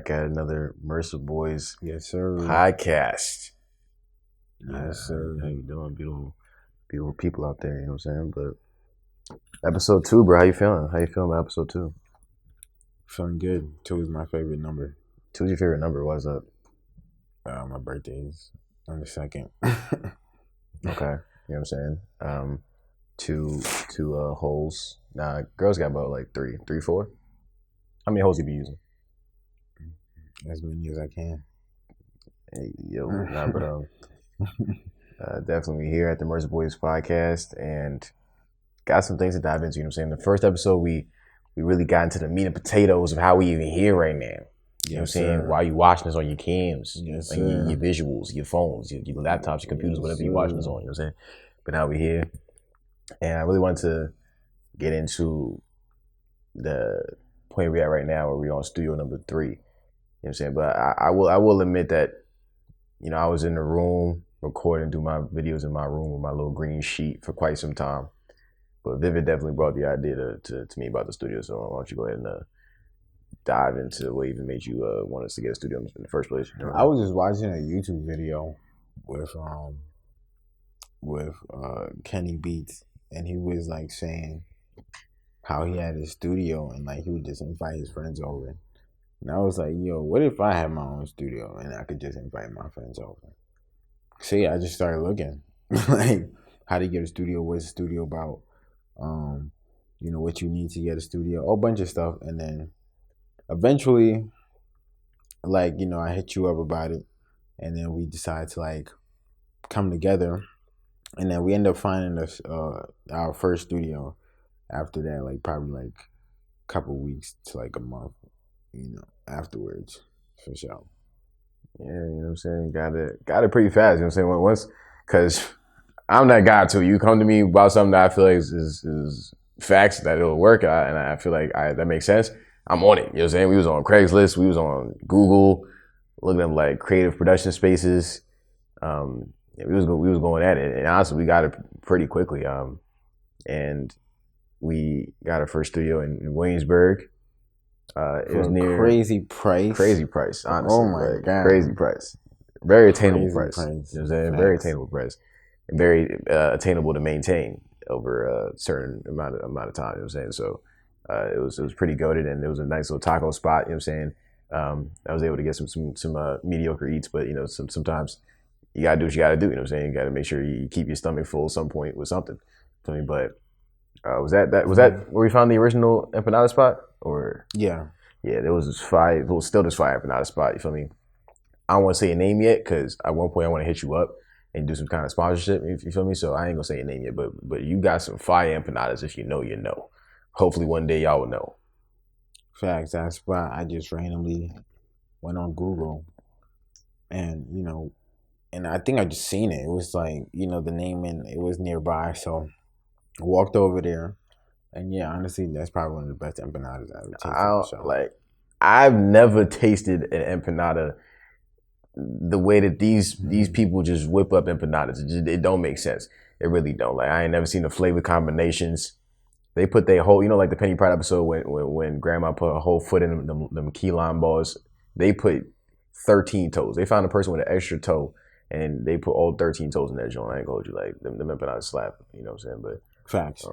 back at another Mercer Boyz Yes, sir. Podcast. Yes, sir. How you doing? Beautiful people out there, you know what I'm saying? But episode 2, bro, how you feeling? How you feeling about episode 2? Feeling good. 2 is my favorite number. 2's your favorite number, what's up? My birthday is on the 2nd. Okay, you know what I'm saying? Two holes. Nah, girls got about like three, 4. How many holes you be using? As many as I can. Hey, yo, nah, but definitely here at the Mercer Boyz Podcast, and got some things to dive into. You know what I'm saying? The first episode, we really got into the meat and potatoes of how we even here right now. You know what I'm saying? Why you watching this on your cams, yes, like your visuals, your phones, your laptops, your computers, whatever you're watching this on. You know what I'm saying? But now we're here, and I really wanted to get into the point we're at right now, where we're on studio number 3. You know what I'm saying? But I will admit that, you know, I was in the room recording, do my videos in my room with my little green sheet for quite some time. But Vivid definitely brought the idea to me about the studio. So why don't you go ahead and dive into what even made you want us to get a studio in the first place? I was just watching a YouTube video with Kenny Beats, and he was like saying how he had his studio and like he would just invite his friends over. And I was like, yo, what if I had my own studio and I could just invite my friends over? See, I just started looking like how to get a studio, what's a studio about, you know, what you need to get a studio, a whole bunch of stuff. And then eventually, like, you know, I hit you up about it, and then we decided to like come together, and then we end up finding us our first studio after that, like probably like a couple weeks to like a month, you know, afterwards, for sure. Yeah, you know what I'm saying? Got it pretty fast, you know what I'm saying? Once, because I'm that guy too. You come to me about something that I feel like is facts, that it'll work, and I feel like that makes sense. I'm on it, you know what I'm saying? We was on Craigslist, we was on Google, looking at like creative production spaces. We was going at it, and honestly, we got it pretty quickly. And we got our first studio in Williamsburg. It was near crazy price, honestly. Oh my god, crazy price, very attainable price. price. You know what I'm saying? Very attainable price, and very attainable to maintain over a certain amount of time. You know what I'm saying? So it was pretty goated, and it was a nice little taco spot. You know what I'm saying? I was able to get some mediocre eats, but you know, sometimes you gotta do what you gotta do. You know what I'm saying? You gotta make sure you keep your stomach full at some point with something. But was that where we found the original empanada spot? Or yeah, there was this fire. There was still this fire empanada spot. You feel me? I don't want to say a name yet, because at one point I want to hit you up and do some kind of sponsorship. You feel me? So I ain't gonna say a name yet, but you got some fire empanadas. If you know, you know. Hopefully one day y'all will know. Facts. That spot, I just randomly went on Google, and you know, and I think I just seen it. It was like, you know, the name, and it was nearby, so I walked over there. And yeah, honestly, that's probably one of the best empanadas I ever tasted. I've never tasted an empanada the way that these people just whip up empanadas. It don't make sense. It really don't. Like, I ain't never seen the flavor combinations. They put their whole, you know, like the Penny Pride episode when Grandma put a whole foot in them key lime balls. They put 13 toes. They found a person with an extra toe, and they put all 13 toes in that joint. I ain't gonna hold you, like them empanadas slap. You know what I'm saying? But facts.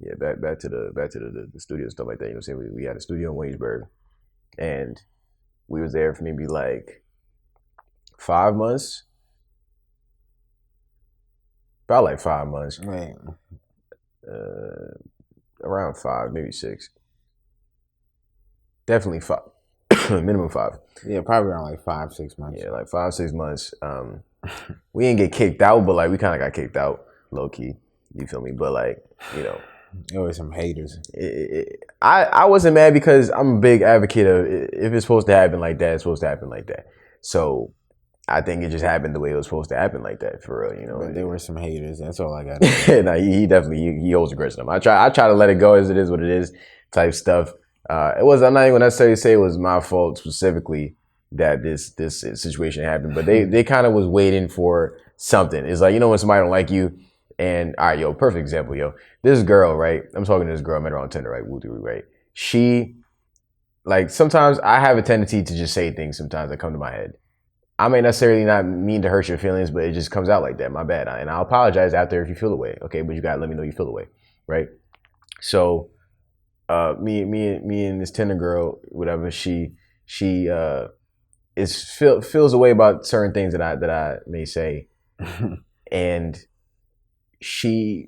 Yeah, back to the studio and stuff like that. You know what I'm saying? We had a studio in Williamsburg, and we was there for maybe like 5 months. About like 5 months. Right. Around 5, maybe 6. Definitely 5. Minimum 5. Yeah, probably around like 5-6 months. Yeah, like 5-6 months. We didn't get kicked out, but like we kind of got kicked out, low key. You feel me? But like, you know, there were some haters. I wasn't mad, because I'm a big advocate of, if it's supposed to happen like that, it's supposed to happen like that. So I think it just happened the way it was supposed to happen like that, for real, you know. But there were some haters. That's all I got. Nah, he definitely he holds a grudge to them. I try to let it go as it is what it is type stuff. I'm not even gonna necessarily say it was my fault specifically that this situation happened, but they kind of was waiting for something. It's like, you know, when somebody don't like you. And all right, yo, perfect example, yo. This girl, right? I'm talking to this girl, I met her on Tinder, right? Woo-doo, right? She like sometimes I have a tendency to just say things sometimes that come to my head. I may necessarily not mean to hurt your feelings, but it just comes out like that. My bad. And I'll apologize after if you feel the way. Okay, but you gotta let me know you feel the way, right? So, me and this Tinder girl, whatever, she feels a way about certain things that I may say, and she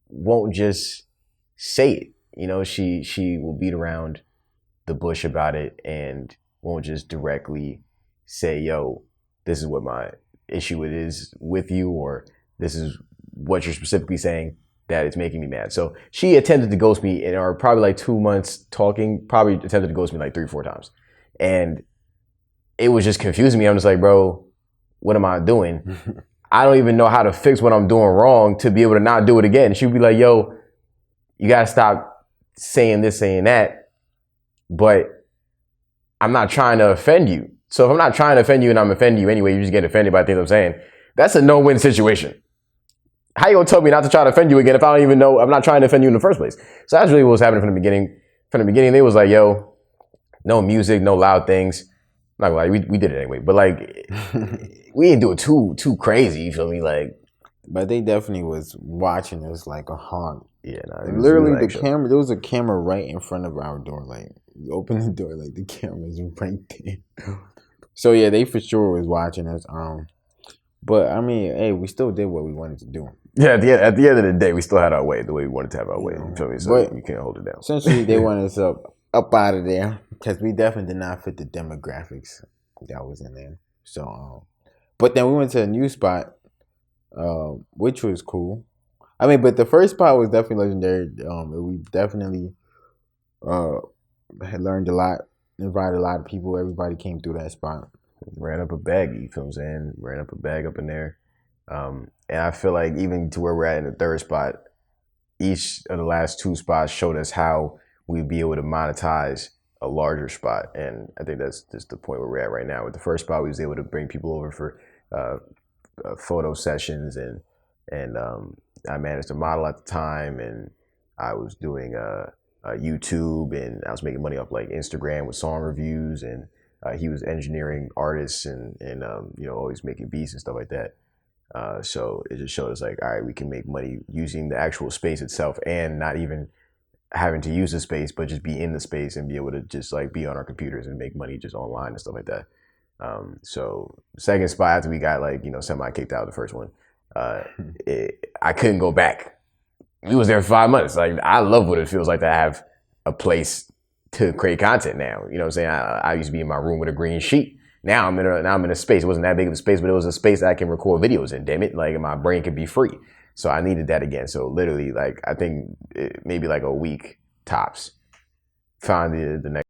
won't just say it. You know, she will beat around the bush about it and won't just directly say, yo, this is what my issue is with you, or this is what you're specifically saying that it's making me mad. So she attempted to ghost me in our probably like 2 months talking, probably attempted to ghost me like 3 or 4 times. And it was just confusing me. I'm just like, bro, what am I doing? I don't even know how to fix what I'm doing wrong to be able to not do it again. She'd be like, yo, you gotta stop saying this, saying that. But I'm not trying to offend you. So if I'm not trying to offend you and I'm offending you anyway, you just get offended by things I'm saying. That's a no-win situation. How you gonna tell me not to try to offend you again if I don't even know I'm not trying to offend you in the first place? So that's really what was happening from the beginning. From the beginning, they was like, yo, no music, no loud things. I'm not gonna lie, we did it anyway. But like, we didn't do it too crazy, you feel me? Like, but they definitely was watching us like a haunt. Yeah, literally the camera. There was a camera right in front of our door. Like, you open the door, like the camera's right there. So yeah, they for sure was watching us. But I mean, hey, we still did what we wanted to do. Yeah, at the end of the day, we still had our way, the way we wanted to have our way. You feel me? So but you can't hold it down. Essentially, they wanted us up out of there because we definitely did not fit the demographics that was in there. So, but then we went to a new spot, which was cool. I mean, but the first spot was definitely legendary. We definitely had learned a lot, invited a lot of people. Everybody came through that spot. Ran up a bag, you feel what I'm saying? Ran up a bag up in there. And I feel like even to where we're at in the third spot, each of the last 2 spots showed us how we'd be able to monetize a larger spot. And I think that's just the point where we're at right now. With the first spot, we was able to bring people over for photo sessions, and I managed to model at the time, and I was doing YouTube, and I was making money off like Instagram with song reviews, and he was engineering artists and always making beats and stuff like that. So it just showed us like, all right, we can make money using the actual space itself and not even having to use the space, but just be in the space and be able to just like be on our computers and make money just online and stuff like that. So second spot after we got like, semi kicked out of the first one, I couldn't go back. We was there for 5 months. Like, I love what it feels like to have a place to create content now. You know what I'm saying? I used to be in my room with a green sheet. Now I'm in a space. It wasn't that big of a space, but it was a space that I can record videos in, damn it. Like, my brain could be free. So I needed that again. So literally, like, I think maybe like a week tops. Found the next